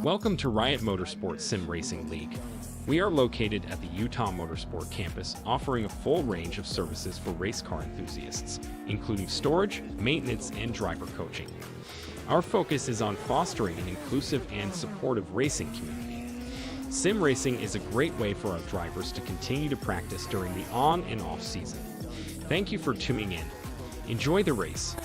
Welcome to Riot Motorsport Sim Racing League. We are located at the Utah Motorsport campus, offering a full range of services for race car enthusiasts, including storage, maintenance, and driver coaching. Our focus is on fostering an inclusive and supportive racing community. Sim racing is a great way for our drivers to continue to practice during the on and off season. Thank you for tuning in. Enjoy the race.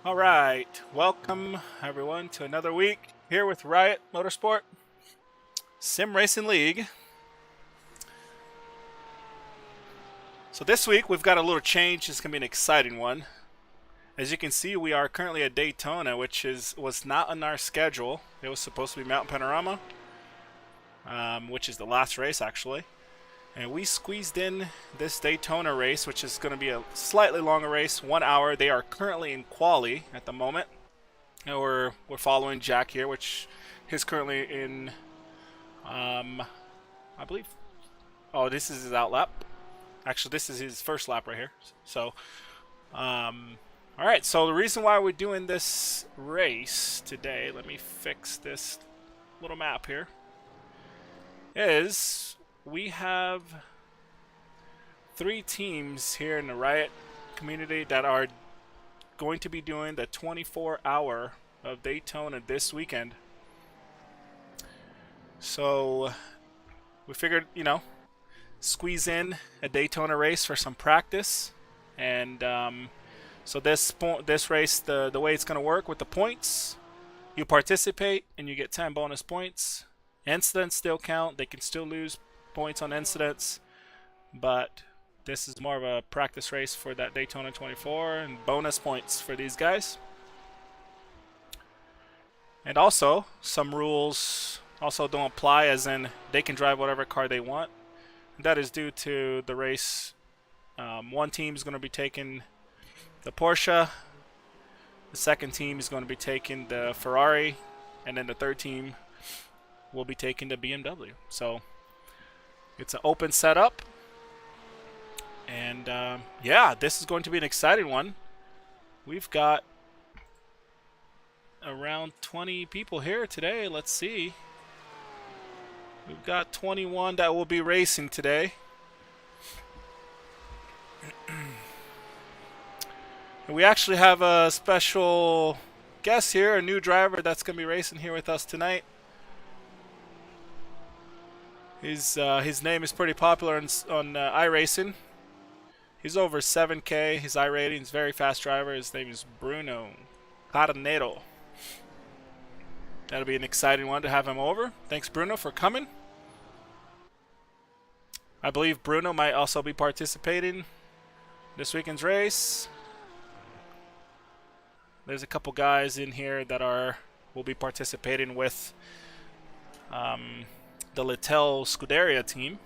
All right, welcome everyone to another week here with Riot Motorsport Sim Racing League. So this week we've got a little change. It's going to be an exciting one. As you can see, we are currently at Daytona, which was not on our schedule. It was supposed to be Mountain Panorama, which is the last race actually. And we squeezed in this Daytona race, which is going to be a slightly longer race, 1 hour. They are currently in quali at the moment. And we're following Jack here, which is currently in, I believe, oh, this is his out lap. Actually, this is his first lap right here. So, all right, so the reason why we're doing this race today, let me fix this little map here, is we have 3 teams here in the Riot community that are going to be doing the 24-hour of Daytona this weekend. So we figured, you know, squeeze in a Daytona race for some practice. And so this race, the way it's going to work with the points, you participate and you get 10 bonus points. Incidents still count. They can still lose points on incidents, but this is more of a practice race for that Daytona 24 and bonus points for these guys. And also some rules also don't apply, as in they can drive whatever car they want. That is due to the race. One team is going to be taking the Porsche, the second team is going to be taking the Ferrari, and then the third team will be taking the BMW. So it's an open setup, and yeah, this is going to be an exciting one. We've got around 20 people here today. Let's see. We've got 21 that will be racing today. And we actually have a special guest here, a new driver that's going to be racing here with us tonight. His name is pretty popular on iRacing. He's over 7K. His iRating is very fast driver. His name is Bruno Carneiro. That'll be an exciting one to have him over. Thanks, Bruno, for coming. I believe Bruno might also be participating this weekend's race. There's a couple guys in here that will be participating with the Littel Scuderia team.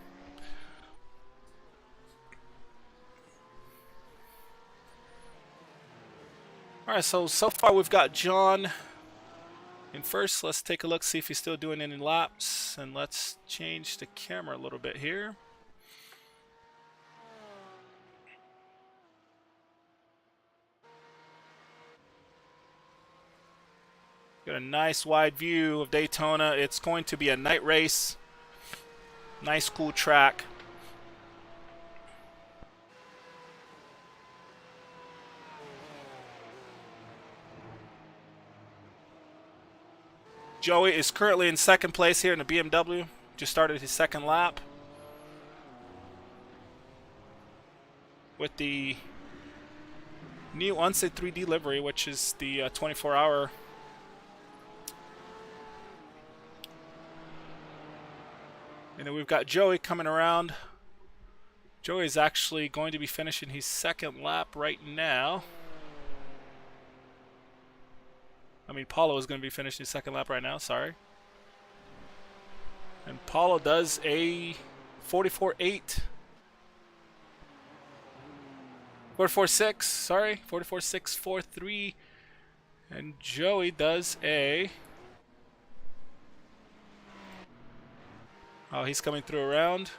Alright, so far we've got John in first. Let's take a look, see if he's still doing any laps, and let's change the camera a little bit here. Got a nice wide view of Daytona. It's going to be a night race. Nice cool track. Joey is currently in second place here in the BMW. Just started his second lap with the new Unsafe 3D livery, which is the 24-hour. And then we've got Joey coming around. Joey is actually going to be finishing his second lap right now. I mean, Paulo is going to be finishing his second lap right now, sorry. And Paulo does a 44.8. 44.6, sorry. 44.643. And Joey does a Oh, he's coming through around.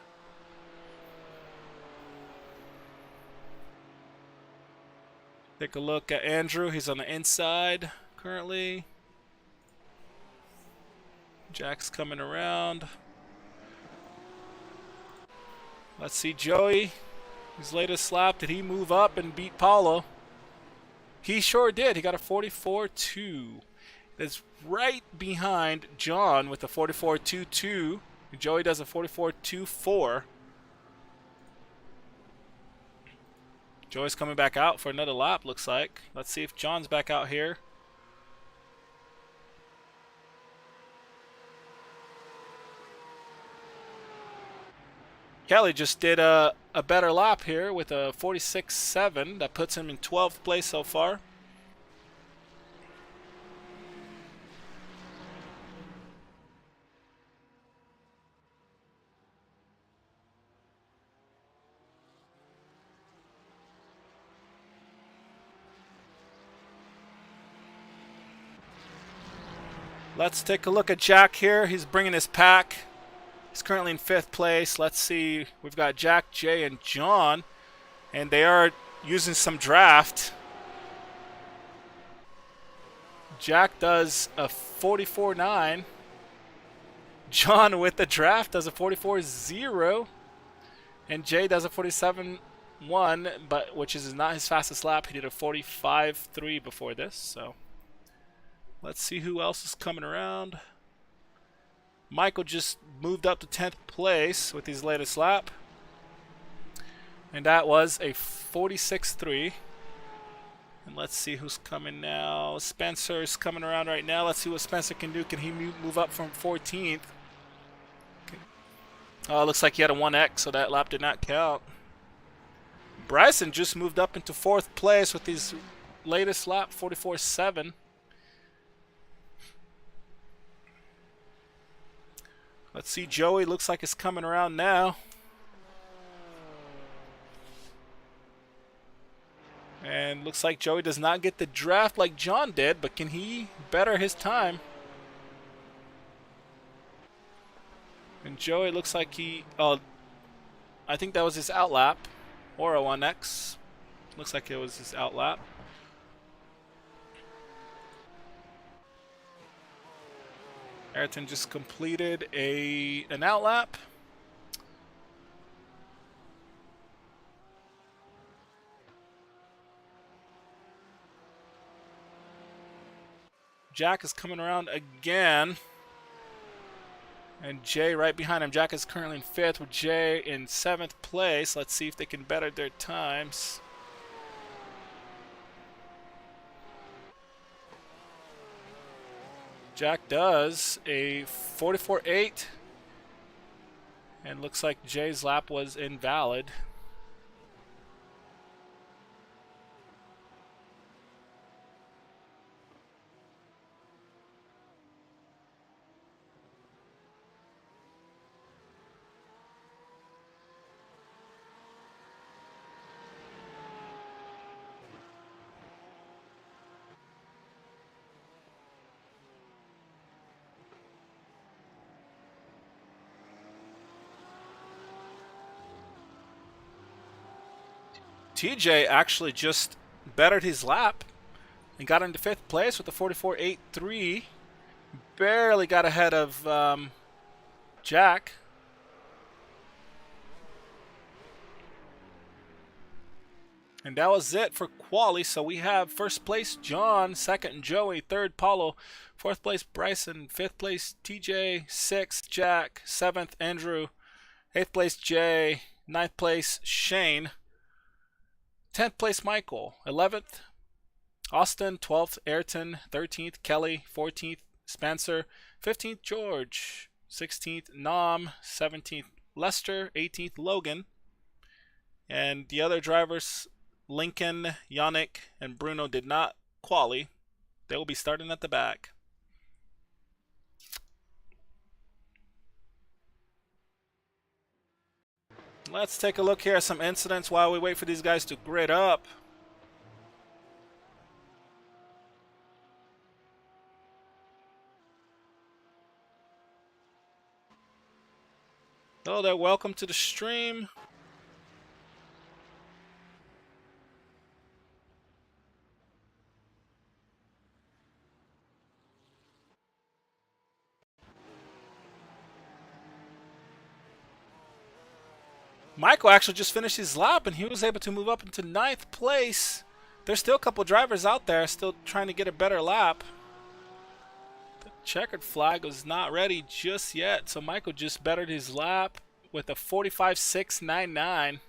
Take a look at Andrew. He's on the inside currently. Jack's coming around. Let's see Joey. His latest lap. Did he move up and beat Paulo? He sure did. He got a 44.2. That's right behind John with a 44.22. Joey does a 44.24. Joey's coming back out for another lap, looks like. Let's see if John's back out here. Kelly just did a better lap here with a 46.7. That puts him in 12th place so far. Let's take a look at Jack here. He's bringing his pack. He's currently in 5th place. Let's see. We've got Jack, Jay, and John. And they are using some draft. Jack does a 44.9. John with the draft does a 44.0. And Jay does a 47.1, but which is not his fastest lap. He did a 45.3 before this. So let's see who else is coming around. Michael just moved up to 10th place with his latest lap. And that was a 46.3. And let's see who's coming now. Spencer's coming around right now. Let's see what Spencer can do. Can he move up from 14th? Okay. Oh, it looks like he had a 1X, so that lap did not count. Bryson just moved up into 4th place with his latest lap, 44.7. Let's see, Joey looks like it's coming around now. And looks like Joey does not get the draft like John did, but can he better his time? And Joey looks like he, I think that was his outlap, or a 1X. Looks like it was his outlap. Ayrton just completed an outlap. Jack is coming around again. And Jay right behind him. Jack is currently in 5th with Jay in 7th place. Let's see if they can better their times. Jack does a 44.8. And looks like Jay's lap was invalid. TJ actually just bettered his lap and got into 5th place with a 44.83. Barely got ahead of Jack. And that was it for quali. So we have 1st place John, 2nd Joey, 3rd Paulo, 4th place Bryson, 5th place TJ, 6th Jack, 7th Andrew, 8th place Jay, 9th place Shane, 10th place Michael, 11th Austin, 12th Ayrton, 13th Kelly, 14th Spencer, 15th George, 16th Nam, 17th Lester, 18th Logan. And the other drivers, Lincoln, Yannick, and Bruno, did not quali. They will be starting at the back. Let's take a look here at some incidents while we wait for these guys to grid up. Hello there, welcome to the stream. Michael actually just finished his lap, and he was able to move up into 9th place. There's still a couple drivers out there still trying to get a better lap. The checkered flag was not ready just yet, so Michael just bettered his lap with a 45.699.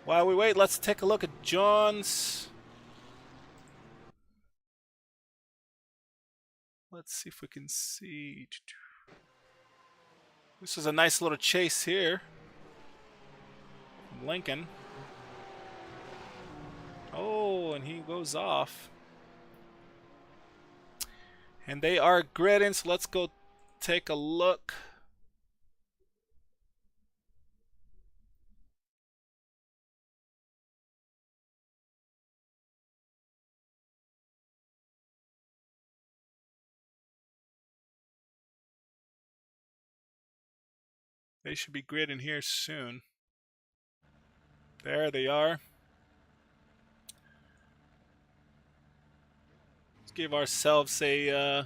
While we wait, let's take a look at John's. Let's see if we can see. This is a nice little chase here. Lincoln. Oh, and he goes off. And they are gridding, so let's go take a look. They should be gridding here soon. There they are. Let's give ourselves a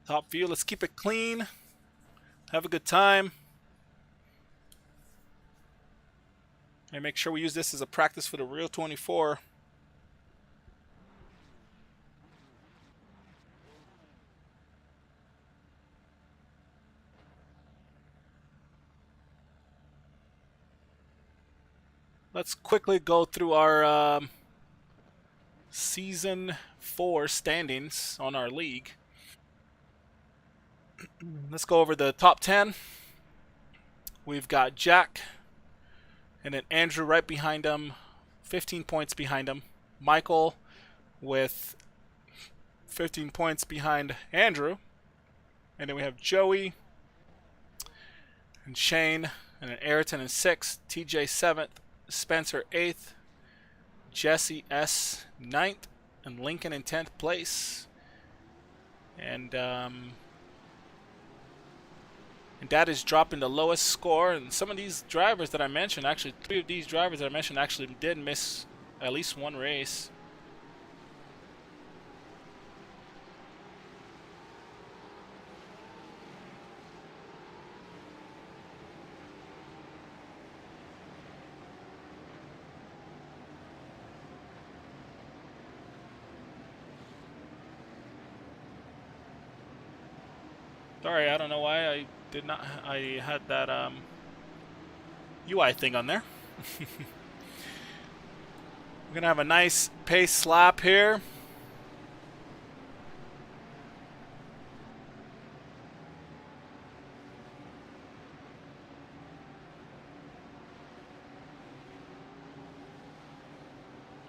top view. Let's keep it clean. Have a good time. And make sure we use this as a practice for the real 24. Let's quickly go through our Season 4 standings on our league. Let's go over the top 10. We've got Jack, and then Andrew right behind him, 15 points behind him. Michael with 15 points behind Andrew. And then we have Joey and Shane, and then Ayrton in 6th, TJ 7th, Spencer 8th, Jesse S 9th, and Lincoln in 10th place. And that is dropping the lowest score. And some of these drivers that I mentioned, actually 3 of these drivers that I mentioned actually did miss at least one race. Sorry, I don't know why I did not. I had that UI thing on there. We're gonna have a nice pace lap here.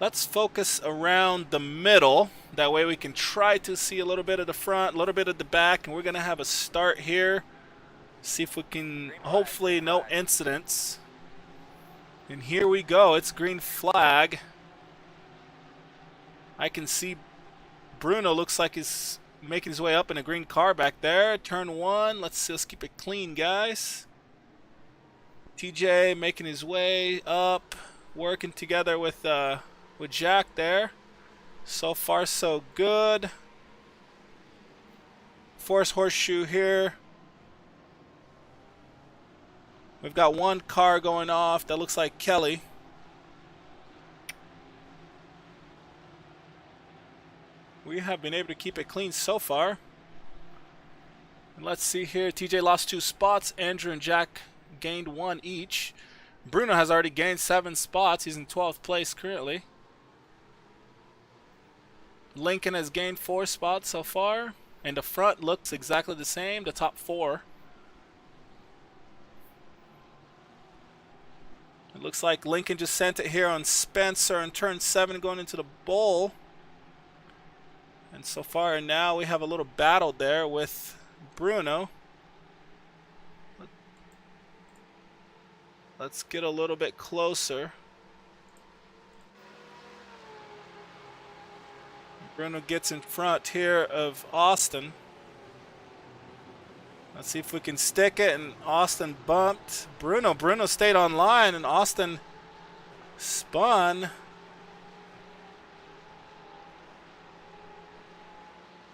Let's focus around the middle. That way we can try to see a little bit of the front, a little bit of the back, and we're going to have a start here. See if we can, hopefully no incidents. And here we go. It's green flag. I can see Bruno looks like he's making his way up in a green car back there. Turn 1. Let's keep it clean, guys. TJ making his way up, working together with Jack there. So far so good. Force horseshoe here. We've got one car going off that looks like Kelly. We have been able to keep it clean so far. And let's see here. TJ lost 2 spots. Andrew and Jack gained 1 each. Bruno has already gained 7 spots. He's in 12th place currently. Lincoln has gained 4 spots so far, and the front looks exactly the same, the top 4. It looks like Lincoln just sent it here on Spencer in turn 7 going into the bowl. And so far now we have a little battle there with Bruno. Let's get a little bit closer. Bruno gets in front here of Austin. Let's see if we can stick it, and Austin bumped Bruno. Bruno stayed on line, and Austin spun.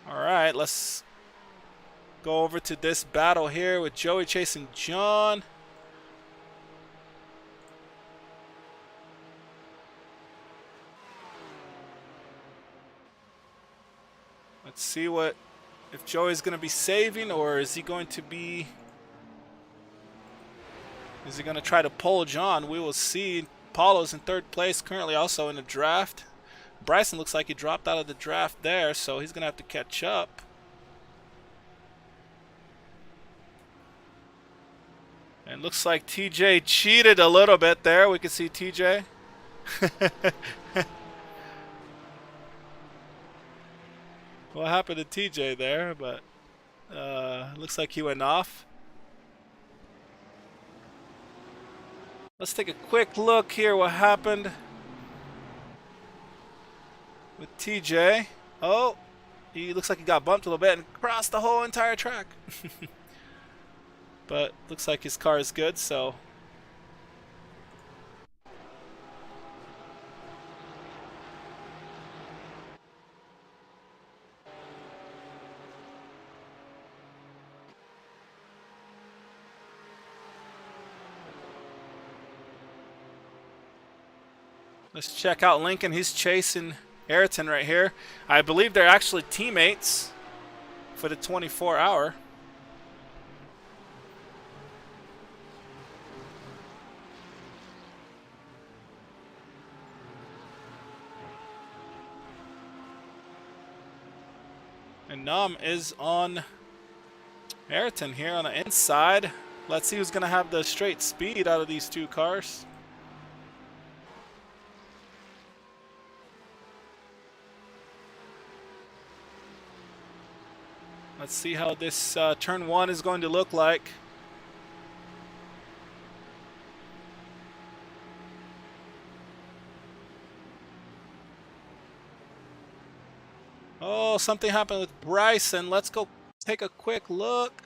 All right, let's go over to this battle here with Joey chasing John. Let's see if Joey's going to be saving, or is he going to be... Is he going to try to pull John? We will see. Paulo's in third place, currently also in the draft. Bryson looks like he dropped out of the draft there, so he's going to have to catch up. And looks like TJ cheated a little bit there. We can see TJ. What happened to TJ there? But looks like he went off. Let's take a quick look here what happened with TJ. Oh, he looks like he got bumped a little bit and crossed the whole entire track. But looks like his car is good, so... Let's check out Lincoln. He's chasing Ayrton right here. I believe they're actually teammates for the 24-hour. And Nam is on Ayrton here on the inside. Let's see who's going to have the straight speed out of these two cars. Let's see how this turn one is going to look like. Oh, something happened with Bryson. Let's go take a quick look.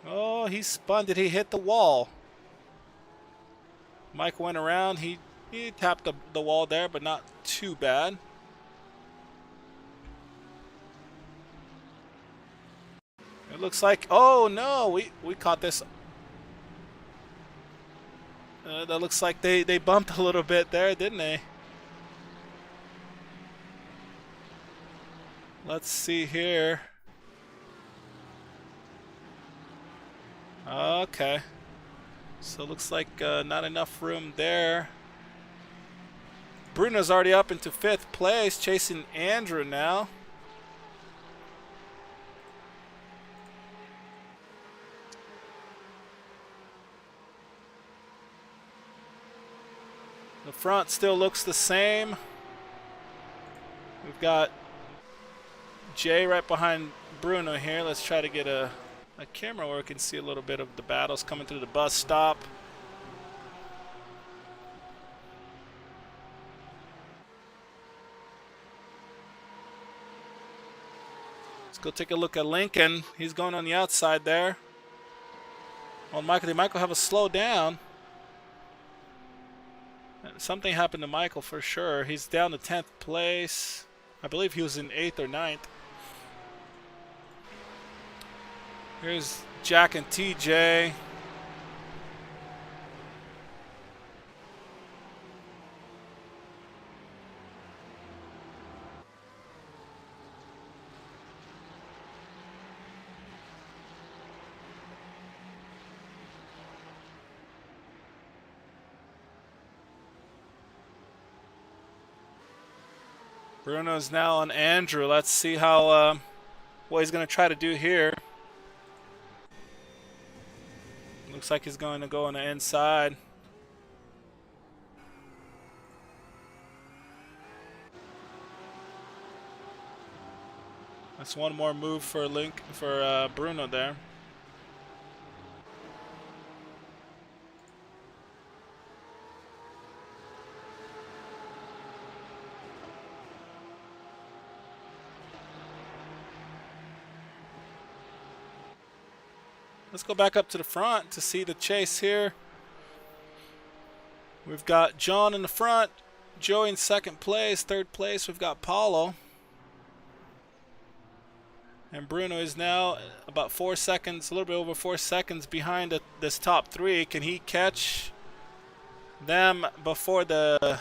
Oh, he spun. Did he hit the wall? Mike went around. He tapped the wall there, but not too bad. It looks like, oh no, we caught this. That looks like they bumped a little bit there, didn't they? Let's see here. Okay. So it looks like not enough room there. Bruno's already up into 5th place, chasing Andrew now. The front still looks the same. We've got Jay right behind Bruno here. Let's try to get a camera where we can see a little bit of the battles coming through the bus stop. Let's go take a look at Lincoln. He's going on the outside there. Oh, Michael, did Michael have a slow down? Something happened to Michael for sure. He's down to 10th place. I believe he was in 8th or 9th. Here's Jack and TJ. Bruno's now on Andrew. Let's see how what he's going to try to do here. Looks like he's going to go on the inside. That's one more move for Bruno there. let's go back up to the front to see the chase here. We've got John in the front, Joey in second place, third place we've got Paulo. And Bruno is now about 4 seconds, a little bit over 4 seconds behind this top three. Can he catch them before the...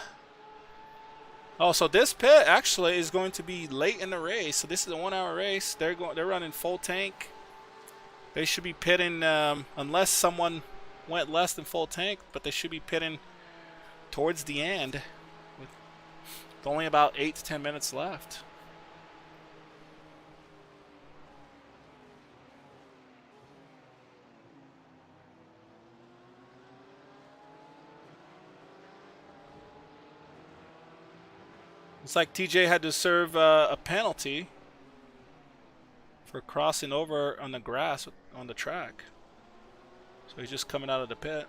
Oh, so this pit actually is going to be late in the race. So this is a 1 hour race. They're running full tank. They should be pitting, unless someone went less than full tank, but they should be pitting towards the end with only about 8 to 10 minutes left. It's like TJ had to serve a penalty for crossing over on the grass on the track. So he's just coming out of the pit.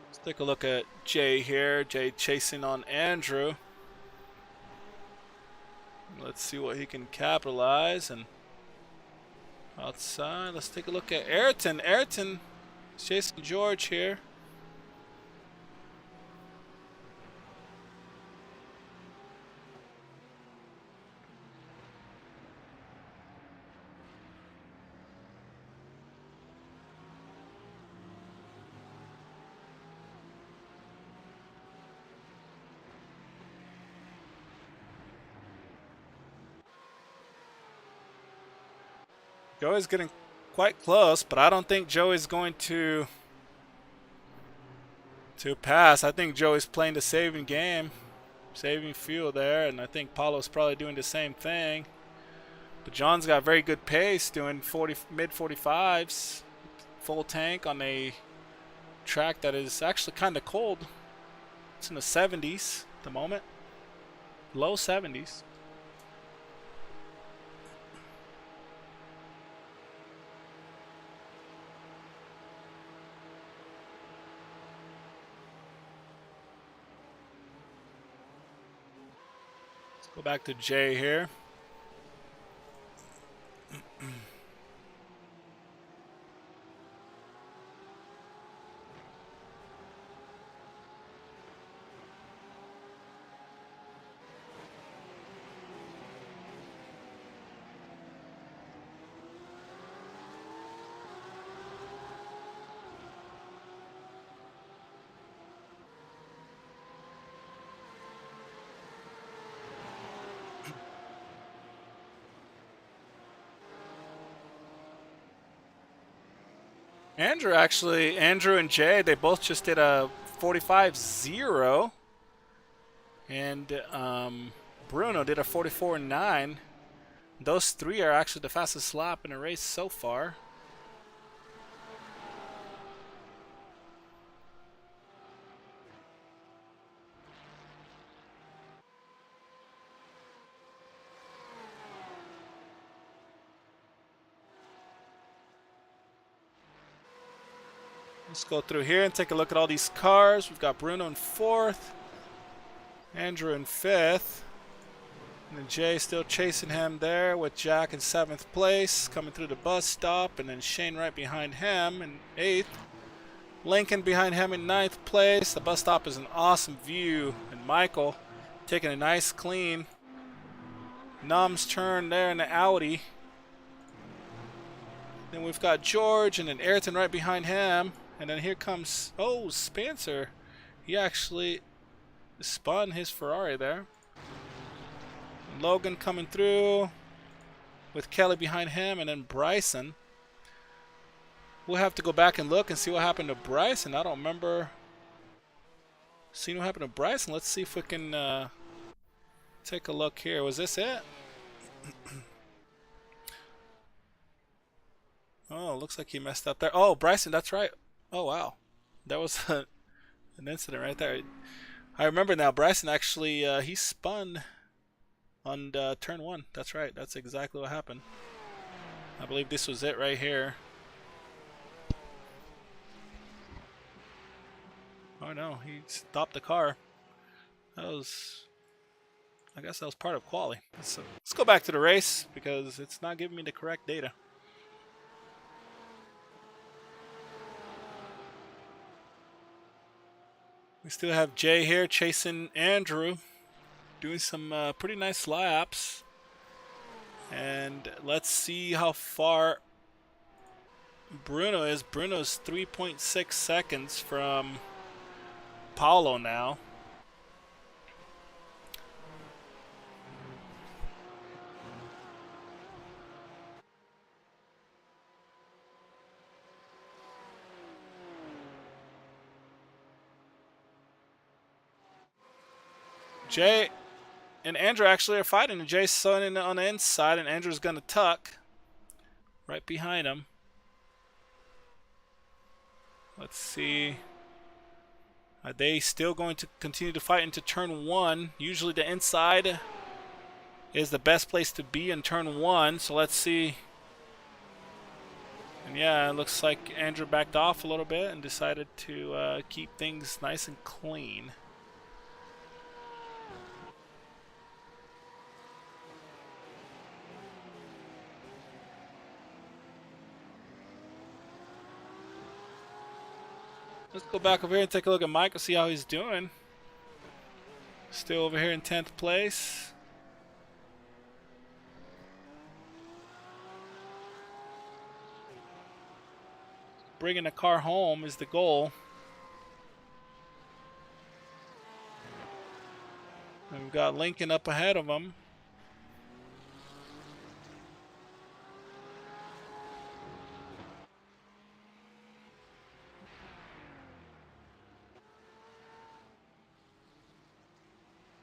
Let's take a look at Jay here. Jay chasing on Andrew. Let's see what he can capitalize. And outside, let's take a look at Ayrton. Ayrton is chasing George here. Joey's getting quite close, but I don't think Joey's going to pass. I think Joey's playing the saving game, saving fuel there, and I think Paulo's probably doing the same thing. But John's got very good pace, doing mid 45s, full tank on a track that is actually kind of cold. It's in the 70s at the moment, low 70s. Go back to Jay here. Andrew and Jay, they both just did a 45.0, and Bruno did a 44.9. Those three are actually the fastest lap in a race so far. Let's go through here and take a look at all these cars. We've got Bruno in 4th, Andrew in 5th, and then Jay still chasing him there with Jack in 7th place, coming through the bus stop, and then Shane right behind him in 8th. Lincoln behind him in 9th place. The bus stop is an awesome view, and Michael taking a nice clean Num's turn there in the Audi. Then we've got George and then Ayrton right behind him. And then here comes, oh, Spencer. He actually spun his Ferrari there. And Logan coming through with Kelly behind him, and then Bryson. We'll have to go back and look and see what happened to Bryson. I don't remember seeing what happened to Bryson. Let's see if we can take a look here. Was this it? Oh, looks like he messed up there. Oh, Bryson, that's right. Oh, wow. That was an incident right there. I remember now. Bryson actually, he spun on turn 1. That's right. That's exactly what happened. I believe this was it right here. Oh, no. He stopped the car. That was I guess that was part of quali. Let's go back to the race because it's not giving me the correct data. We still have Jay here chasing Andrew, doing some pretty nice laps. And let's see how far Bruno is. Bruno's 3.6 seconds from Paulo now. Jay and Andrew actually are fighting. And Jay's sitting on the inside, and Andrew's going to tuck right behind him. Let's see. Are they still going to continue to fight into turn 1? Usually the inside is the best place to be in turn 1. So let's see. And yeah, it looks like Andrew backed off a little bit and decided to keep things nice and clean. Let's go back over here and take a look at Mike and see how he's doing. Still over here in 10th place. Bringing the car home is the goal. And we've got Lincoln up ahead of him.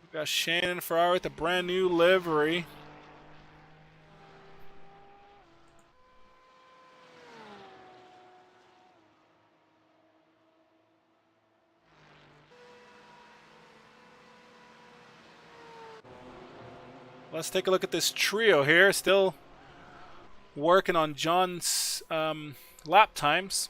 We've got Shannon Ferrari with a brand new livery. Let's take a look at this trio here. Still working on John's lap times.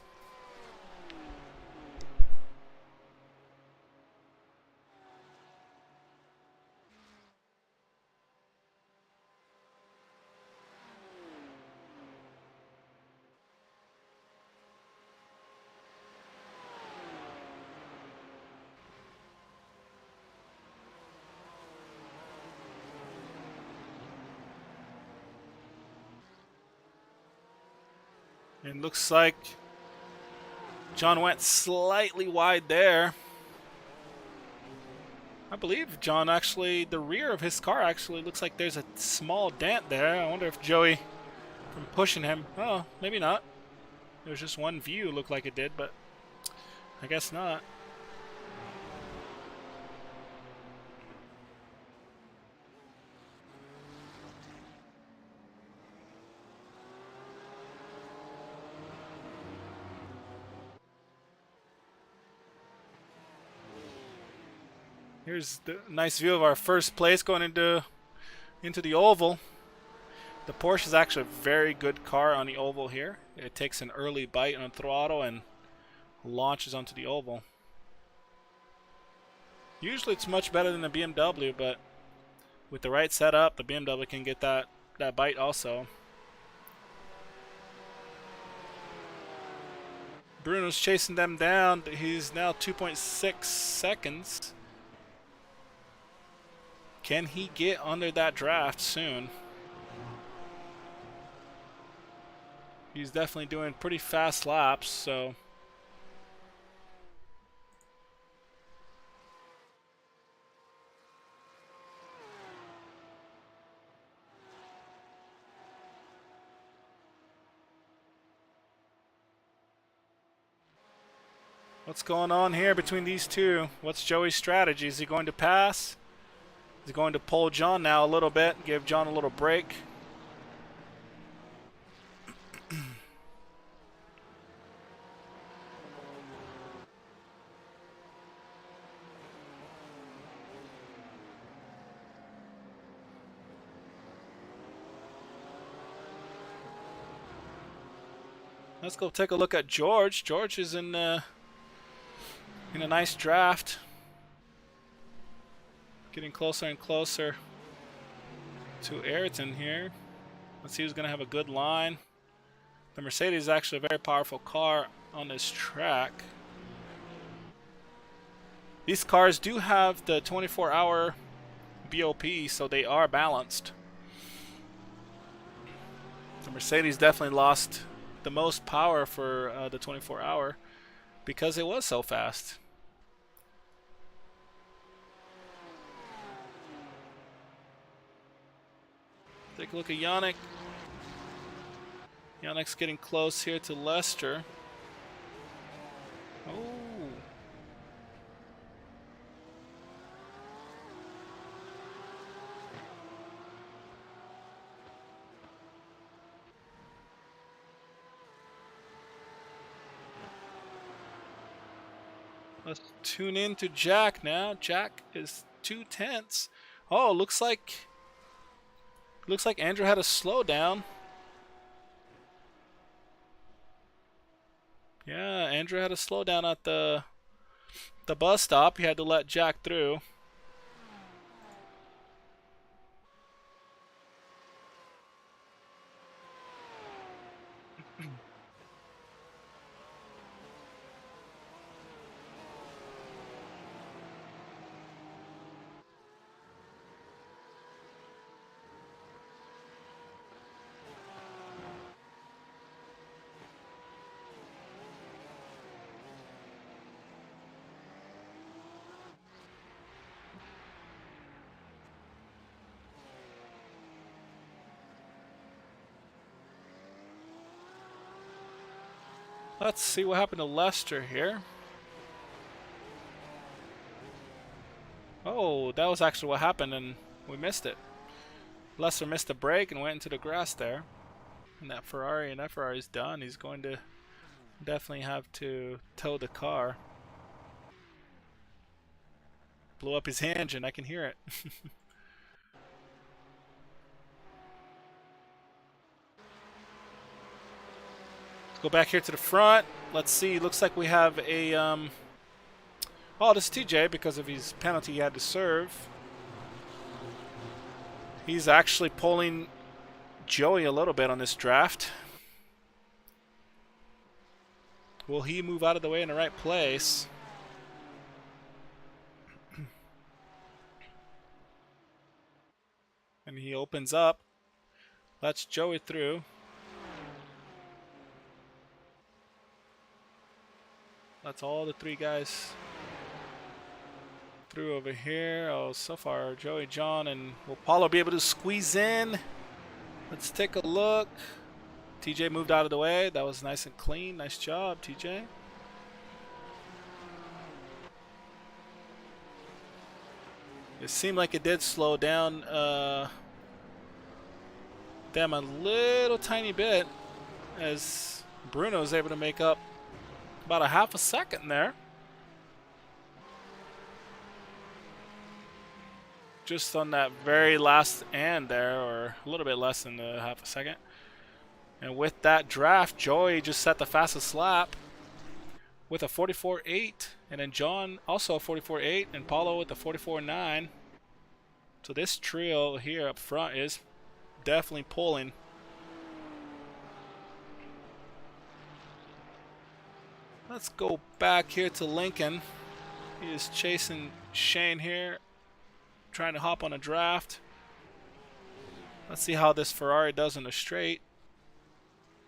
It looks like John went slightly wide there. I believe John actually, the rear of his car actually looks like there's a small dent there. I wonder if Joey, from pushing him, oh, maybe not. There was just one view, looked like it did, but I guess not. Here's the nice view of our first place going into the oval. The Porsche is actually a very good car on the oval here. It takes an early bite on throttle and launches onto the oval. Usually it's much better than the BMW, but with the right setup, the BMW can get that bite also. Bruno's chasing them down. He's now 2.6 seconds. Can he get under that draft soon? He's definitely doing pretty fast laps, so. What's going on here between these two? What's Joey's strategy? Is he going to pass? Is he going to pull John now a little bit, give John a little break? Let's go take a look at George. George is in a nice draft. Getting closer and closer. to Ayrton here. Let's see who's going to have a good line. The Mercedes is actually a very powerful car on this track. These cars do have the 24-hour BOP, so they are balanced. The Mercedes definitely lost the most power for the 24-hour because it was so fast. Take a look at Yannick. Yannick's getting close here to Lester. Oh. Let's tune in to Jack now. Jack is 2/10. Oh, looks like Andrew had a slowdown. Yeah, Andrew had a slowdown at the bus stop. He had to let Jack through. Let's see what happened to Lester here. Oh, that was actually what happened, and we missed it. Lester missed a break and went into the grass there. And that Ferrari's done. He's going to definitely have to tow the car. Blew up his engine, I can hear it. Go back here to the front. Let's see. Looks like we have a oh, this is TJ because of his penalty he had to serve. He's actually pulling Joey a little bit on this draft. Will he move out of the way in the right place? And he opens up. Lets Joey through. That's all the three guys through over here. Oh, so far, Joey, John, and will Paulo be able to squeeze in? Let's take a look. TJ moved out of the way. That was nice and clean. Nice job, TJ. It seemed like it did slow down them a little tiny bit as Bruno was able to make up about a half a second there. Just on that very last end there, or a little bit less than a half a second. And with that draft, Joey just set the fastest lap with a 44.8. And then John also a 44.8, and Paulo with a 44.9. So this trio here up front is definitely pulling. Let's go back here to Lincoln. He is chasing Shane here, trying to hop on a draft. Let's see how this Ferrari does in the straight.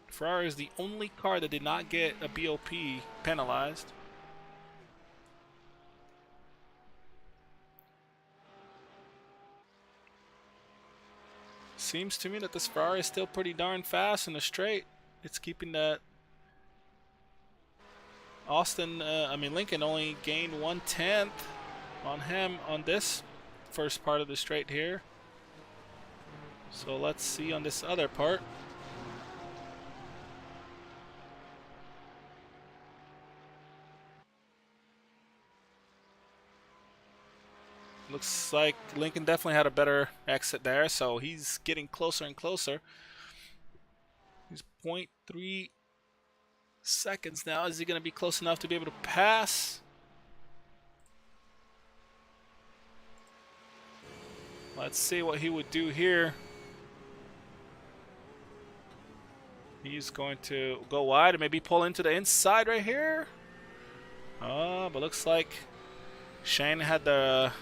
Ferrari is the only car that did not get a BOP penalized. Seems to me that this Ferrari is still pretty darn fast in the straight. It's keeping that Lincoln only gained 1/10 on him on this first part of the straight here. So let's see on this other part. Looks like Lincoln definitely had a better exit there, so he's getting closer and closer. He's 0.3 seconds now. Is he going to be close enough to be able to pass? Let's see what he would do here. He's going to go wide and maybe pull into the inside right here. But looks like Shane had the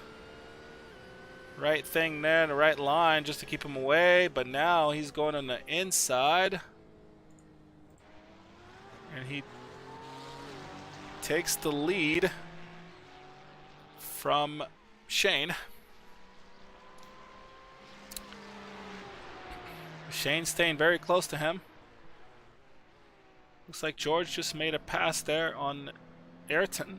right thing there, the right line just to keep him away. But now he's going on the inside. And he takes the lead from Shane. Shane staying very close to him. Looks like George just made a pass there on Ayrton.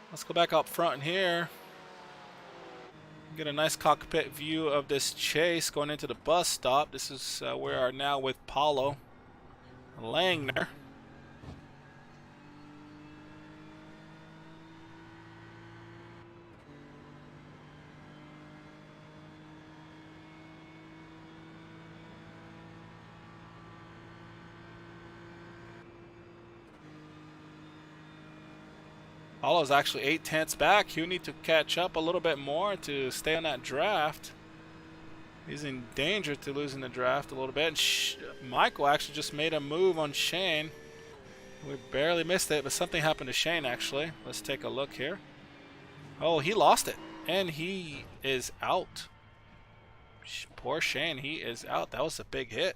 Let's go back up front here. Get a nice cockpit view of this chase going into the bus stop. This is where we are now with Paulo laying there. Paulo's actually 8/10 back. He'll need to catch up a little bit more to stay on that draft. He's in danger to losing the draft a little bit. And Michael actually just made a move on Shane. We barely missed it, but something happened to Shane actually. Let's take a look here. Oh, he lost it. And he is out. Poor Shane, he is out. That was a big hit.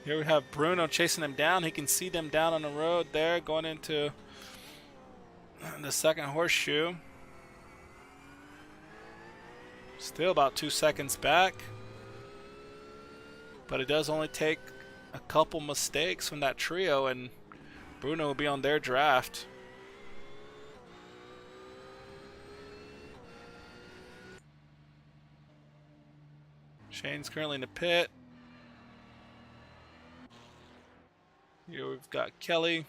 Here we have Bruno chasing them down. He can see them down on the road there, going into the second horseshoe. Still about 2 seconds back. But it does only take a couple mistakes from that trio, and Bruno will be on their draft. Shane's currently in the pit. Here we've got Kelly.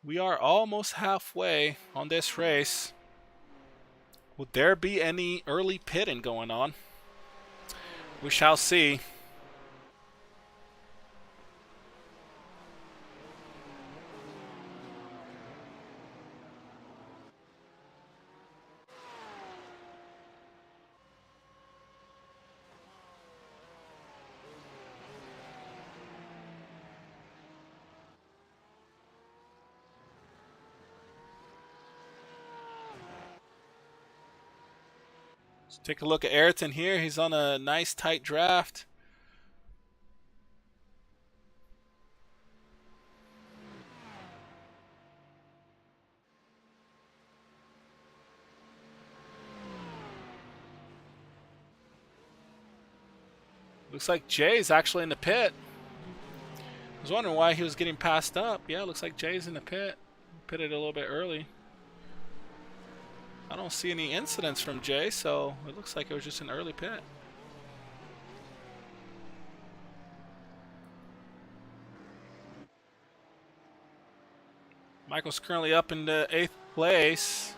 We are almost halfway on this race. Will there be any early pitting going on? We shall see. Take a look at Ayrton here. He's on a nice tight draft. Looks like Jay's actually in the pit. I was wondering why he was getting passed up. Yeah, looks like Jay's in the pit. Pitted a little bit early. I don't see any incidents from Jay, so it looks like it was just an early pit. Michael's currently up in the 8th place.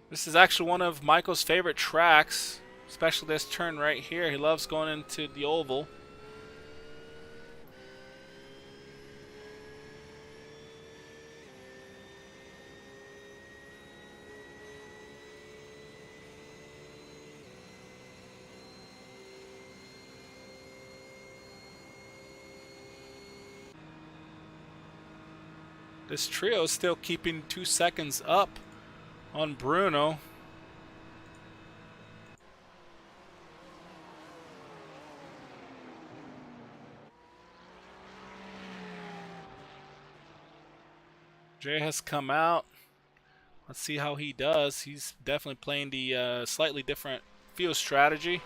This is actually one of Michael's favorite tracks, especially this turn right here. He loves going into the oval. This trio is still keeping 2 seconds up on Bruno. Jay has come out. Let's see how he does. He's definitely playing the slightly different field strategy.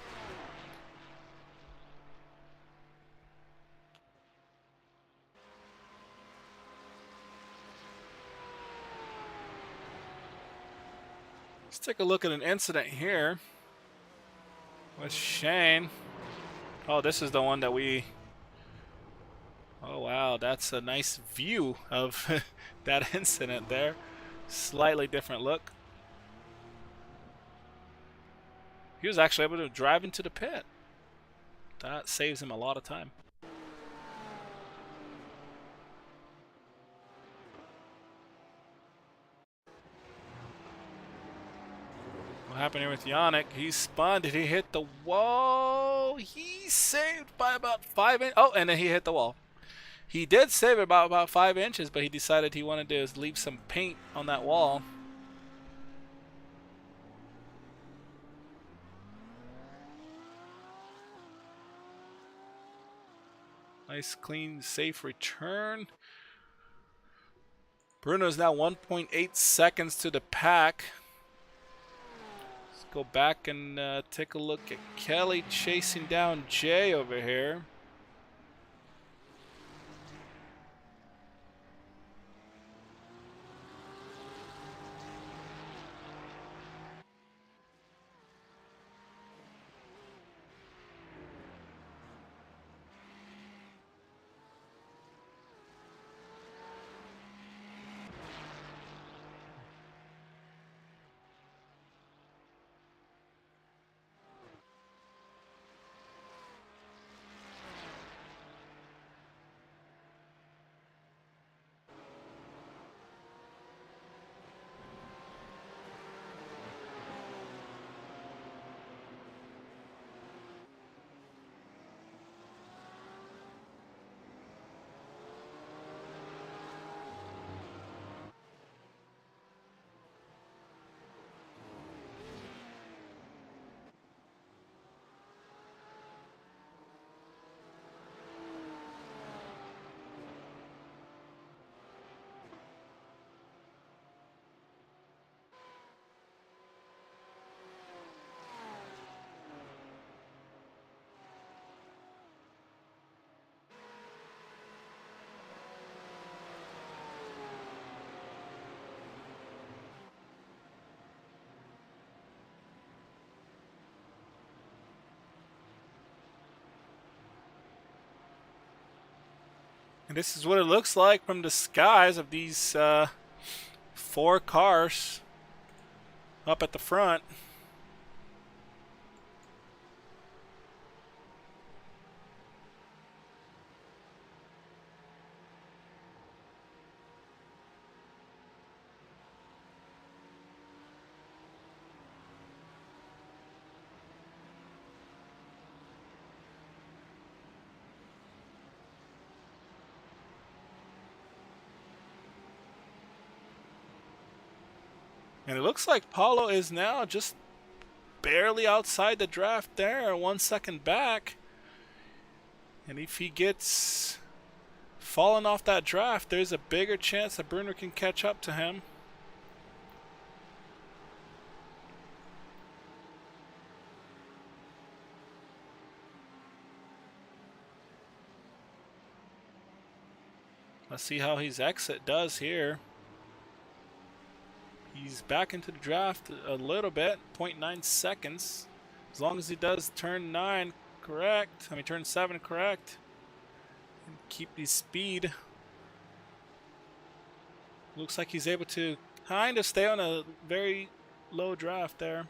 Let's take a look at an incident here with Shane. Oh, this is the one that we... Oh, wow. That's a nice view of that incident there. Slightly different look. He was actually able to drive into the pit. That saves him a lot of time. What happened here with Yannick? He spun. Did he hit the wall? He saved by about 5 inches. Oh, and then he hit the wall. He did save it by about 5 inches, but he decided he wanted to leave some paint on that wall. Nice, clean, safe return. Bruno is now 1.8 seconds to the pack. Let's go back and take a look at Kelly chasing down Jay over here. And this is what it looks like from the skies of these 4 cars up at the front. And it looks like Paulo is now just barely outside the draft there, 1 second back. And if he gets fallen off that draft, there's a bigger chance that Bruno can catch up to him. Let's see how his exit does here. He's back into the draft a little bit, 0.9 seconds. As long as he does turn 9 correct, turn 7 correct, and keep his speed. Looks like he's able to kind of stay on a very low draft there.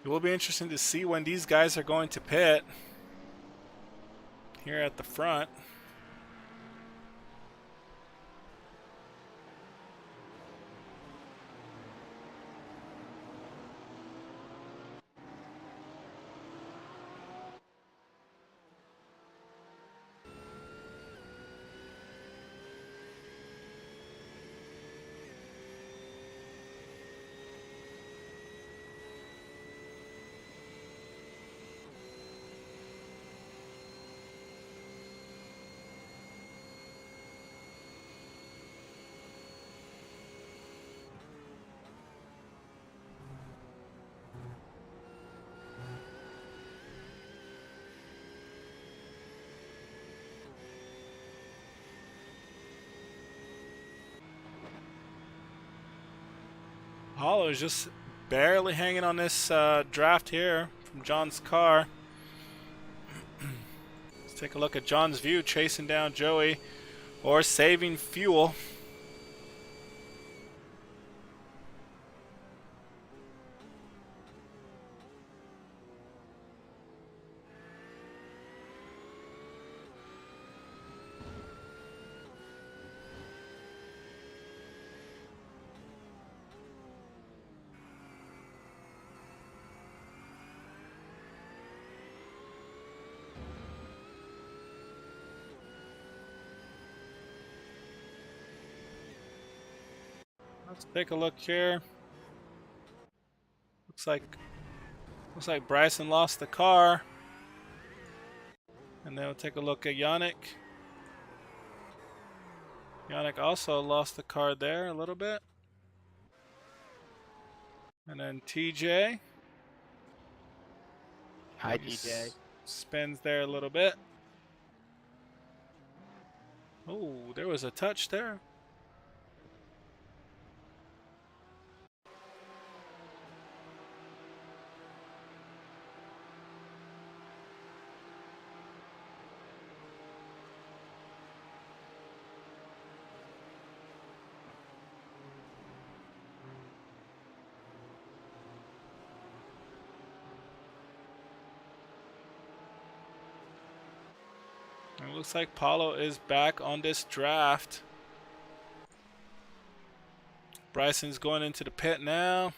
It will be interesting to see when these guys are going to pit here at the front. Hollow is just barely hanging on this draft here from John's car. Let's take a look at John's view, chasing down Joey or saving fuel. Let's take a look here. Looks like Bryson lost the car. And then we'll take a look at Yannick. Yannick also lost the car there a little bit. And then TJ. Hi, TJ. Spins there a little bit. Oh, there was a touch there. It looks like Paulo is back on this draft. Bryson's going into the pit now.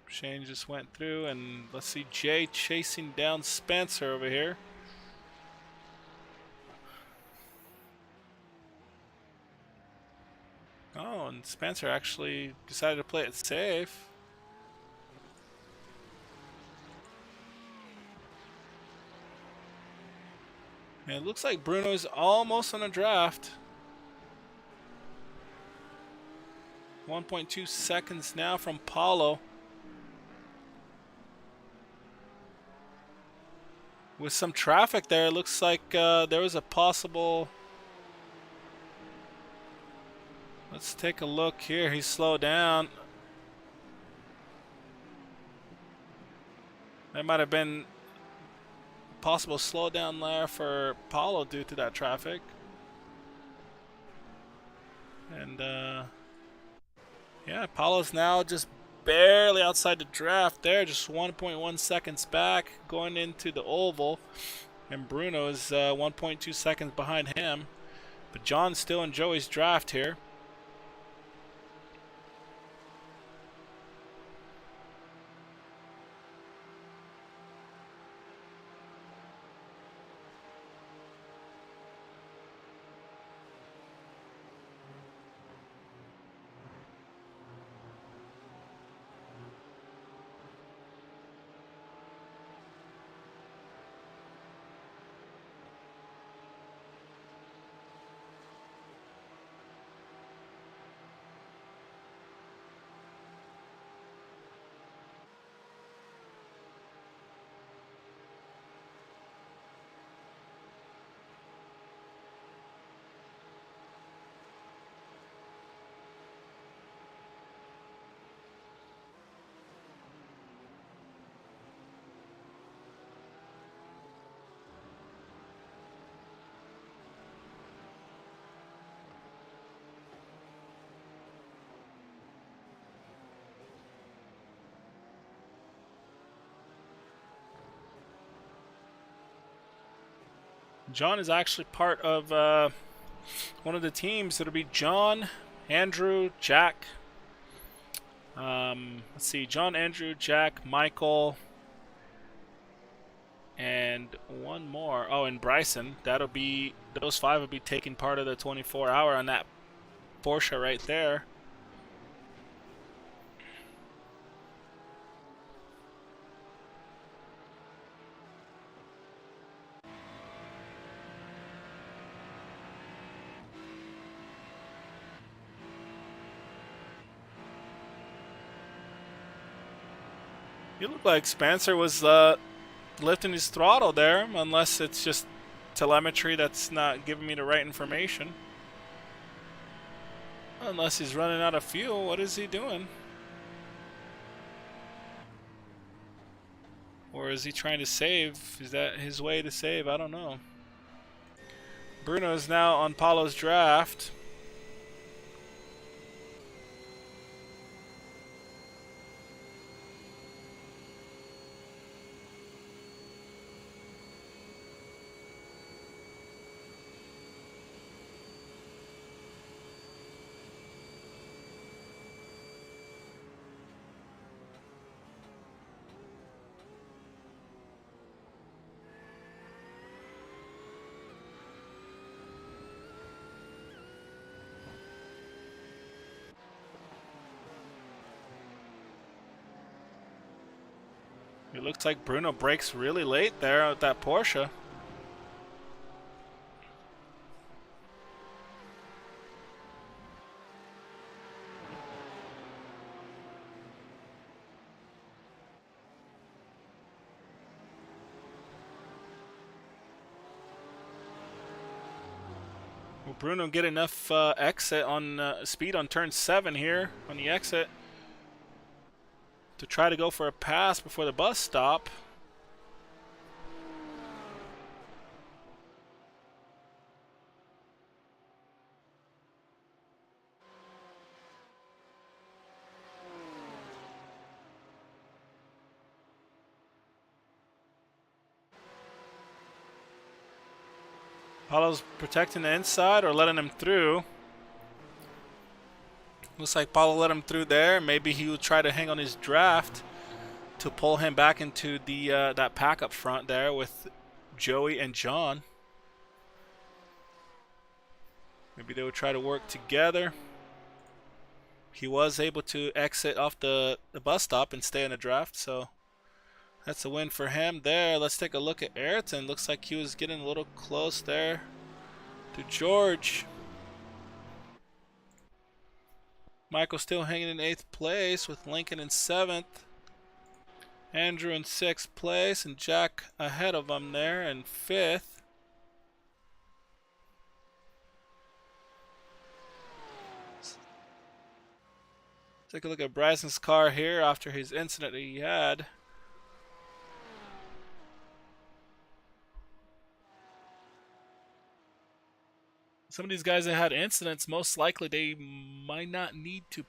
Shane just went through, and let's see Jay chasing down Spencer over here. Oh, and Spencer actually decided to play it safe. And it looks like Bruno's almost on a draft. 1.2 seconds now from Paulo. With some traffic there, it looks like there was a possible... Let's take a look here. He slowed down. There might have been possible slowdown there for Paulo due to that traffic. And yeah, Paulo's now just barely outside the draft there, just 1.1 seconds back going into the oval, and Bruno is 1.2 seconds behind him, but John's still in Joey's draft here. John is actually part of one of the teams. It'll be John, Andrew, Jack. Let's see, John, Andrew, Jack, Michael, and one more. Oh, and Bryson. That'll be, those 5 will be taking part of the 24-hour on that Porsche right there. You look like Spencer was lifting his throttle there, unless it's just telemetry that's not giving me the right information. Unless he's running out of fuel, what is he doing? Or is he trying to save? Is that his way to save? I don't know. Bruno is now on Paulo's draft. It looks like Bruno brakes really late there with that Porsche. Will Bruno get enough exit on speed on turn 7 here on the exit to try to go for a pass before the bus stop? Paulo's protecting the inside or letting him through. Looks like Paulo let him through there. Maybe he will try to hang on his draft to pull him back into the that pack up front there with Joey and John. Maybe they will try to work together. He was able to exit off the bus stop and stay in the draft, so that's a win for him there. Let's take a look at Ayrton. Looks like he was getting a little close there to George. Michael still hanging in 8th place with Lincoln in 7th. Andrew in 6th place and Jack ahead of him there in 5th. Take a look at Bryson's car here after his incident that he had. Some of these guys that had incidents, most likely they might not need to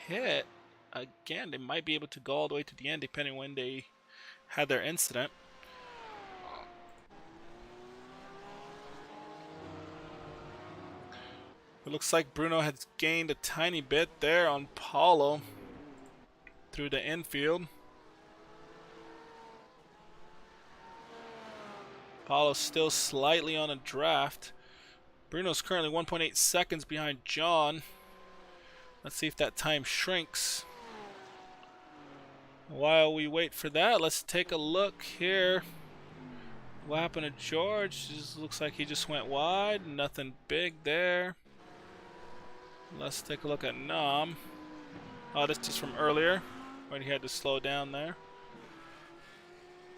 hit. Again, they might be able to go all the way to the end depending when they had their incident. It looks like Bruno has gained a tiny bit there on Paulo through the infield. Paulo's still slightly on a draft. Bruno's currently 1.8 seconds behind John. Let's see if that time shrinks. While we wait for that, let's take a look here. What happened to George? Just looks like he just went wide. Nothing big there. Let's take a look at Nam. Oh, this is from earlier when he had to slow down there.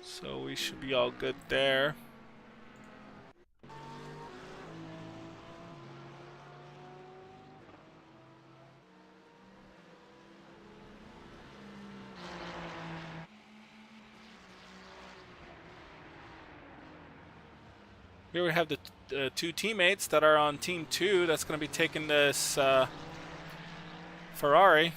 So we should be all good there. Here we have the 2 teammates that are on Team 2 that's going to be taking this Ferrari.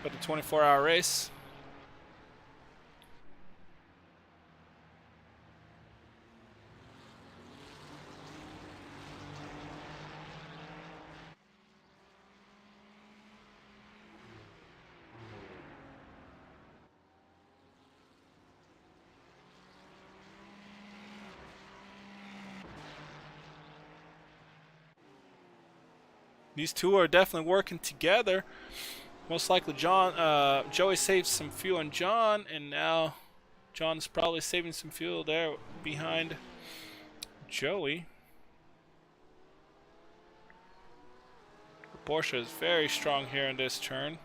For the 24-hour race. These two are definitely working together. Most likely Joey saved some fuel on John, and now John's probably saving some fuel there behind Joey. Porsche is very strong here in this turn.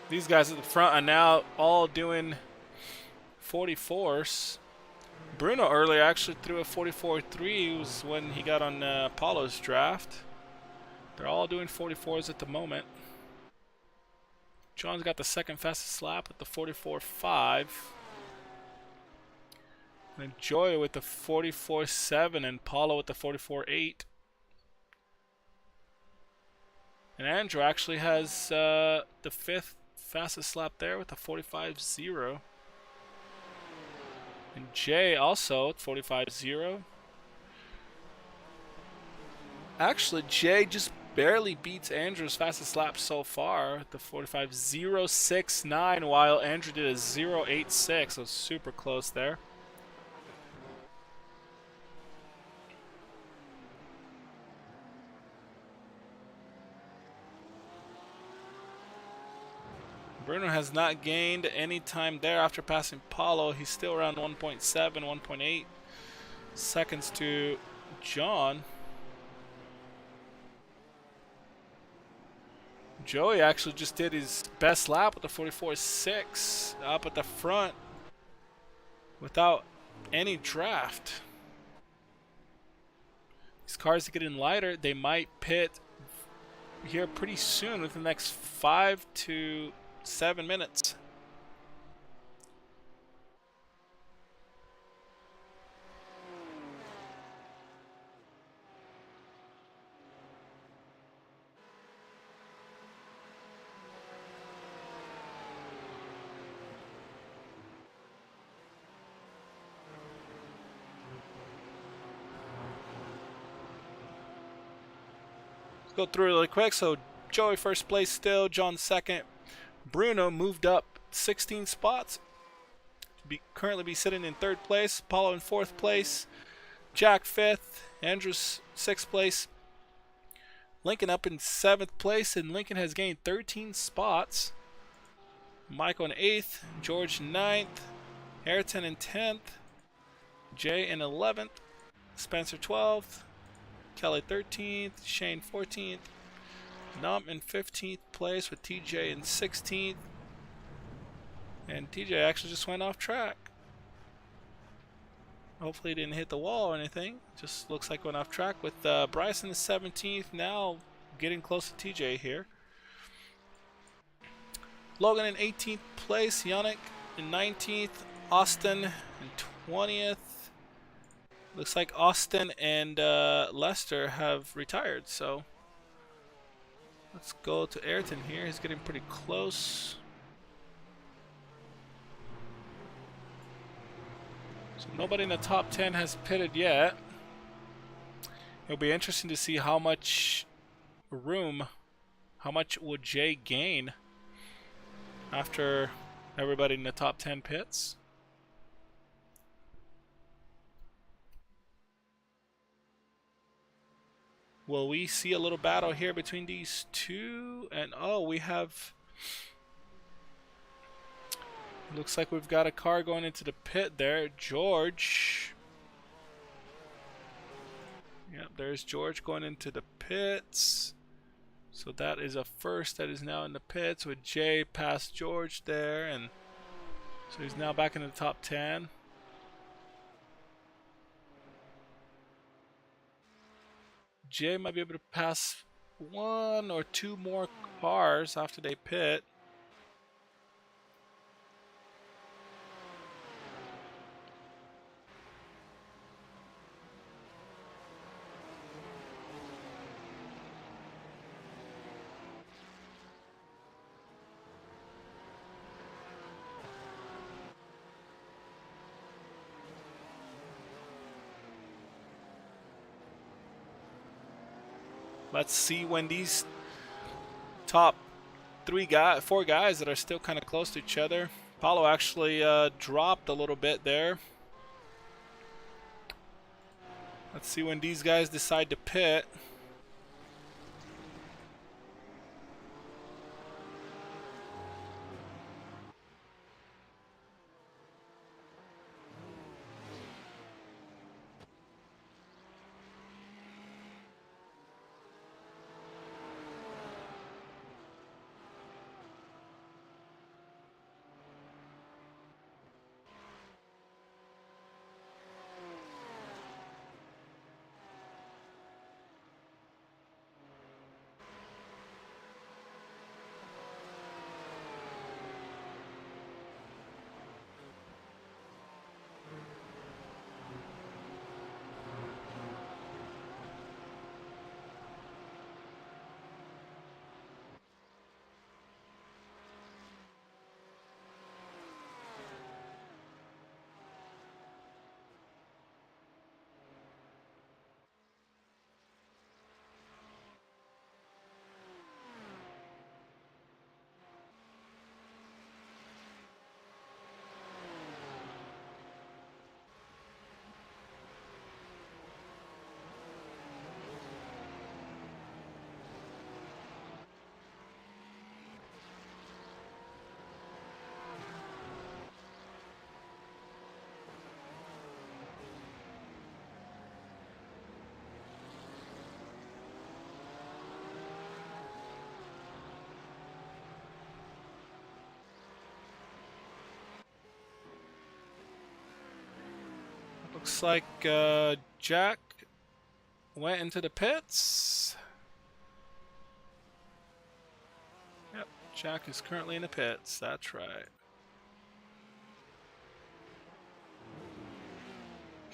These guys at the front are now all doing 44s. Bruno earlier actually threw a 44.3. It was when he got on Paulo's draft. They're all doing 44s at the moment. John's got the second fastest lap with the 44.5. And Joy with the 44.7 and Paulo with the 44.8. And Andrew actually has the fifth fastest lap there with the 45.0. And Jay also at 45.0. Actually, Jay just barely beats Andrew's fastest lap so far at the 45.069, while Andrew did a 0.86, so super close there. Bruno has not gained any time there after passing Paulo. He's still around 1.7, 1.8 seconds to John. Joey actually just did his best lap with the 44.6 up at the front without any draft. These cars are getting lighter. They might pit here pretty soon within the next 5 to 7 minutes. Let's go through really quick. So Joey first place still, John second. Bruno moved up 16 spots. Currently be sitting in third place. Paulo in fourth place. Jack fifth. Andrews sixth place. Lincoln up in seventh place, and Lincoln has gained 13 spots. Michael in eighth. George in ninth. Ayrton in 10th. Jay in 11th. Spencer 12th. Kelly 13th. Shane 14th. Num in 15th place with TJ in 16th. And TJ actually just went off track. Hopefully he didn't hit the wall or anything. Just looks like went off track with Bryson in 17th. Now getting close to TJ here. Logan in 18th place. Yannick in 19th. Austin in 20th. Looks like Austin and Lester have retired, so let's go to Ayrton here. He's getting pretty close. So nobody in the top 10 has pitted yet. It'll be interesting to see how much room, how much would Jay gain after everybody in the top 10 pits. Will we see a little battle here between these two? And oh, we have... Looks like we've got a car going into the pit there. George. Yep, there's George going into the pits. So that is a first that is now in the pits with Jay past George there. And so he's now back in the top 10. Jay might be able to pass one or two more cars after they pit. Let's see when these top four guys that are still kind of close to each other. Paulo actually dropped a little bit there. Let's see when these guys decide to pit. Looks like Jack went into the pits. Yep, Jack is currently in the pits. That's right.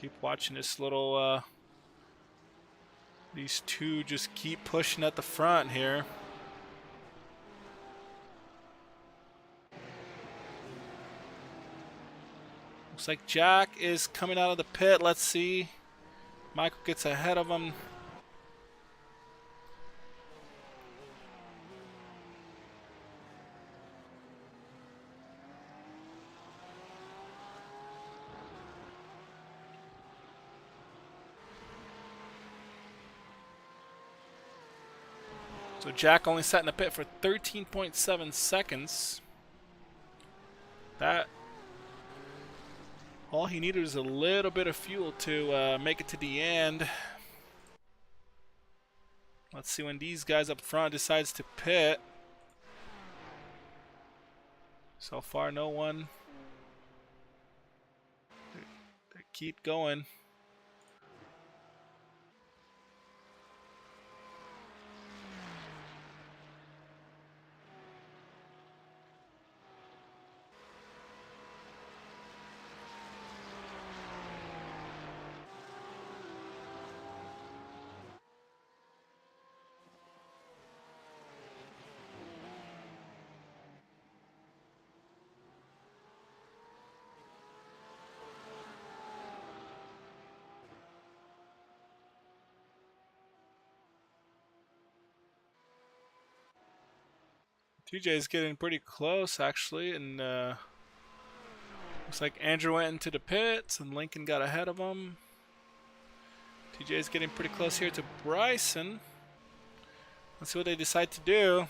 Keep watching this little, these two just keep pushing at the front here. Looks like Jack is coming out of the pit. Let's see. Michael gets ahead of him. So Jack only sat in the pit for 13.7 seconds. That all he needed was a little bit of fuel to make it to the end. Let's see when these guys up front decides to pit. So far, no one. They keep going. TJ is getting pretty close, actually, and looks like Andrew went into the pits and Lincoln got ahead of him. TJ is getting pretty close here to Bryson. Let's see what they decide to do.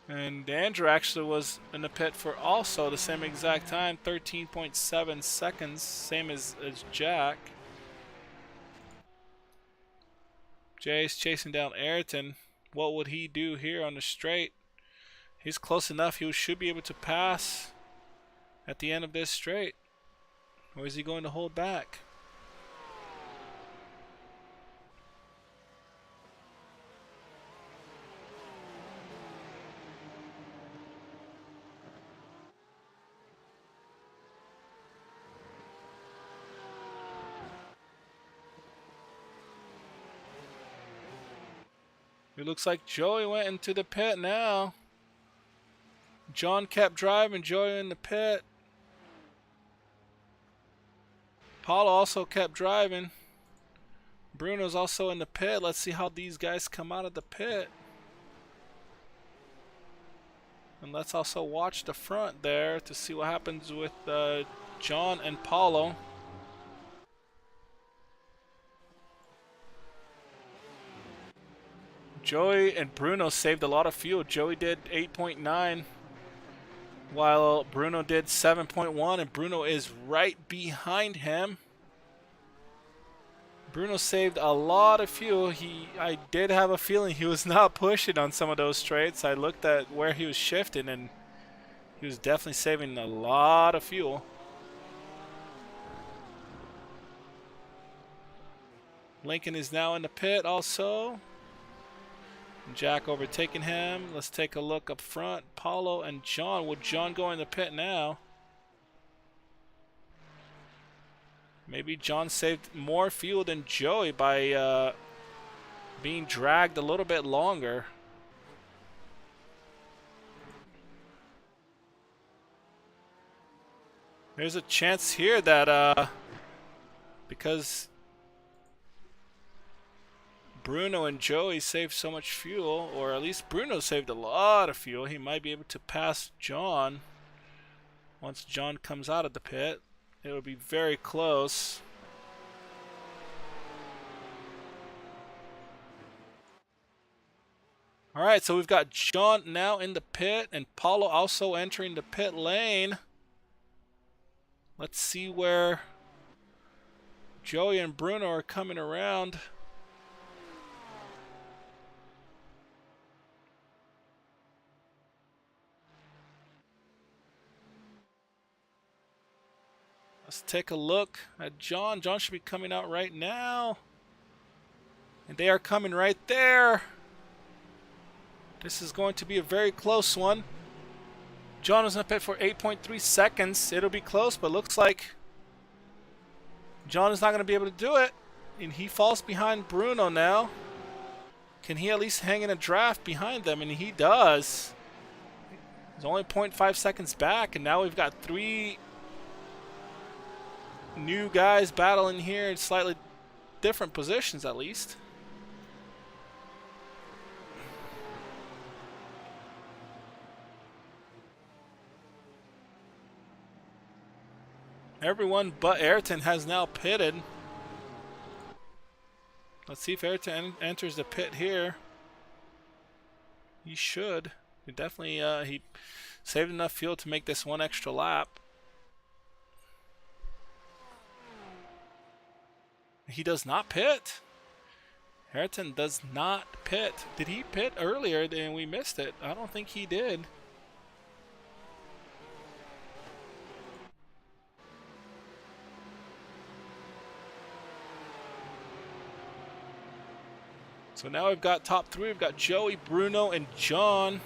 And Andrew actually was in the pit for also the same exact time, 13.7 seconds, same as Jack. Jay's chasing down Ayrton. What would he do here on the straight? He's close enough. He should be able to pass at the end of this straight. Or is he going to hold back? It looks like Joey went into the pit now. John kept driving, Joey in the pit. Paulo also kept driving. Bruno's also in the pit. Let's see how these guys come out of the pit. And let's also watch the front there to see what happens with John and Paulo. Joey and Bruno saved a lot of fuel. Joey did 8.9 while Bruno did 7.1, and Bruno is right behind him. Bruno saved a lot of fuel. I did have a feeling he was not pushing on some of those straights. I looked at where he was shifting, and he was definitely saving a lot of fuel. Lincoln is now in the pit also. Jack overtaking him. Let's take a look up front. Paulo and John. Will John go in the pit now? Maybe John saved more fuel than Joey by being dragged a little bit longer. There's a chance here that because Bruno and Joey saved so much fuel, or at least Bruno saved a lot of fuel, he might be able to pass John once John comes out of the pit. It would be very close. All right, so we've got John now in the pit and Paulo also entering the pit lane. Let's see where Joey and Bruno are coming around. Let's take a look at John. John should be coming out right now. And they are coming right there. This is going to be a very close one. John was in the pit for 8.3 seconds. It'll be close, but looks like John is not going to be able to do it. And he falls behind Bruno now. Can he at least hang in a draft behind them? And he does. He's only 0.5 seconds back, and now we've got 3 new guys battling here in slightly different positions at least. Everyone but Ayrton has now pitted. Let's see if Ayrton enters the pit here. He should. He definitely he saved enough fuel to make this one extra lap. He does not pit. Ayrton does not pit. Did he pit earlier and we missed it? I don't think he did. So now we've got top 3. We've got Joey, Bruno, and John.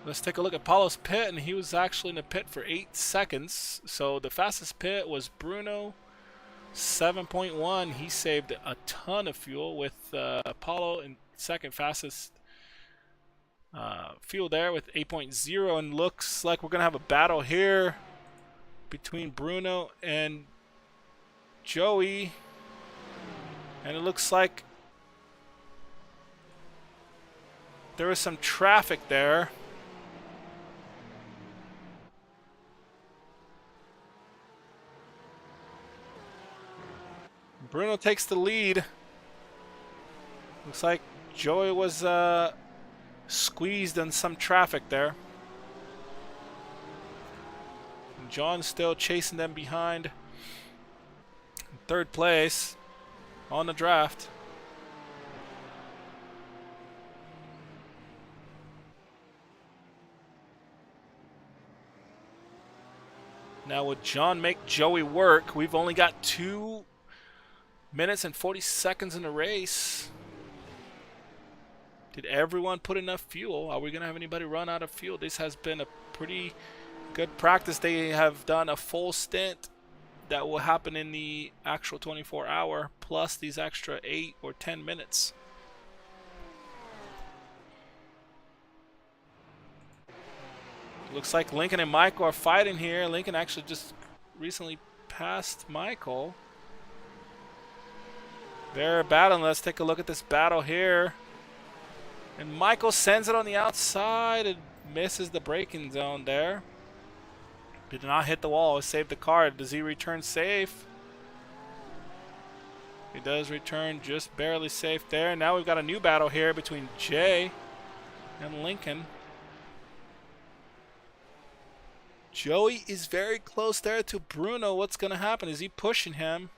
Let's take a look at Paulo's pit, and he was actually in the pit for 8 seconds. So the fastest pit was Bruno, 7.1. He saved a ton of fuel, with Paulo in second fastest fuel there with 8.0. And looks like we're going to have a battle here between Bruno and Joey. And it looks like there was some traffic there. Bruno takes the lead. Looks like Joey was squeezed in some traffic there. And John's still chasing them behind. In third place on the draft. Now would John make Joey work? We've only got 2 minutes and 40 seconds in the race. Did everyone put enough fuel? Are we going to have anybody run out of fuel? This has been a pretty good practice. They have done a full stint that will happen in the actual 24-hour, plus these extra 8 or 10 minutes. Looks like Lincoln and Michael are fighting here. Lincoln actually just recently passed Michael. They're battling. Let's take a look at this battle here. And Michael sends it on the outside and misses the braking zone there. Did not hit the wall. He saved the car. Does he return safe? He does return just barely safe there. Now we've got a new battle here between Jay and Lincoln. Joey is very close there to Bruno. What's going to happen? Is he pushing him?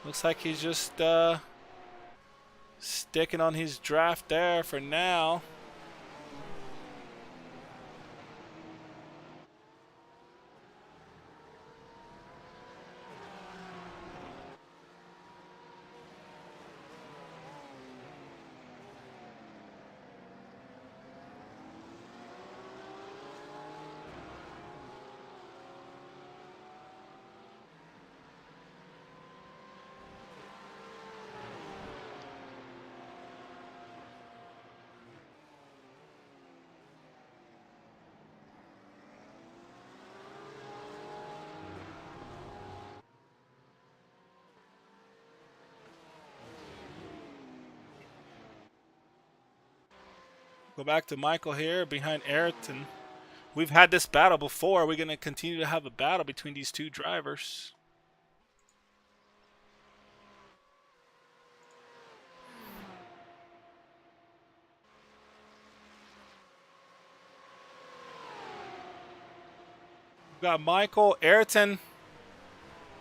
Looks like he's just sticking on his draft there for now. Go back to Michael here behind Ayrton. We've had this battle before. We're going to continue to have a battle between these two drivers. We've got Michael, Ayrton,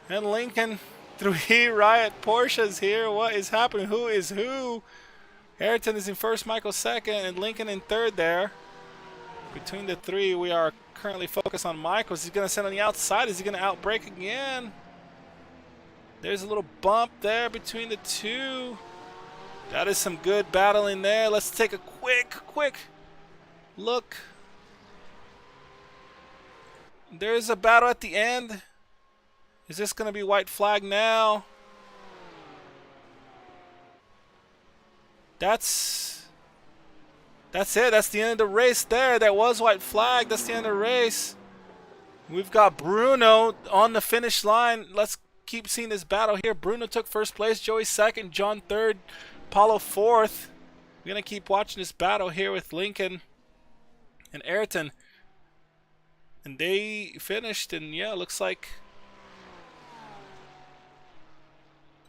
and Lincoln. 3 Riot Porsches here. What is happening? Who is who? Ayrton is in first, Michael second, and Lincoln in third there. Between the 3, we are currently focused on Michael. Is he going to send on the outside? Is he going to outbrake again? There's a little bump there between the 2. That is some good battling there. Let's take a quick look. There's a battle at the end. Is this going to be white flag now? That's it. That's the end of the race there. That was white flag. That's the end of the race. We've got Bruno on the finish line. Let's keep seeing this battle here. Bruno took first place. Joey second. John third. Paulo fourth. We're going to keep watching this battle here with Lincoln and Ayrton. And they finished. And yeah, looks like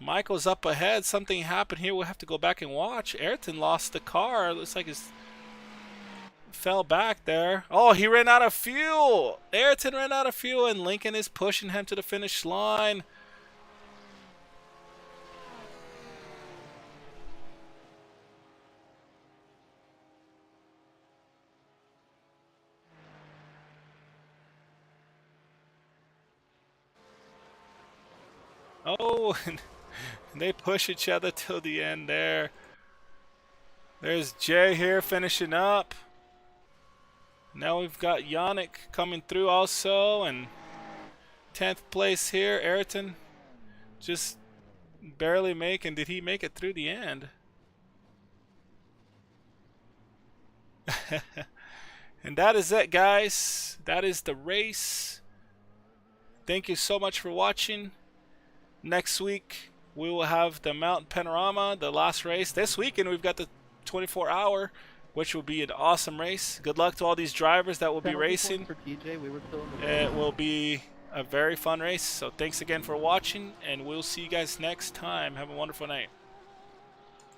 Michael's up ahead. Something happened here. We'll have to go back and watch. Ayrton lost the car. Looks like he's fell back there. Oh, he ran out of fuel. Ayrton ran out of fuel, and Lincoln is pushing him to the finish line. Oh, and they push each other till the end there. There's Jay here finishing up. Now we've got Yannick coming through also, and 10th place here. Ayrton just barely making. Did he make it through the end? And that is it, guys. That is the race. Thank you so much for watching. Next week we will have the Mountain Panorama, the last race. This weekend we've got the 24-hour, which will be an awesome race. Good luck to all these drivers that will be racing. It will be a very fun race. So thanks again for watching, and we'll see you guys next time. Have a wonderful night.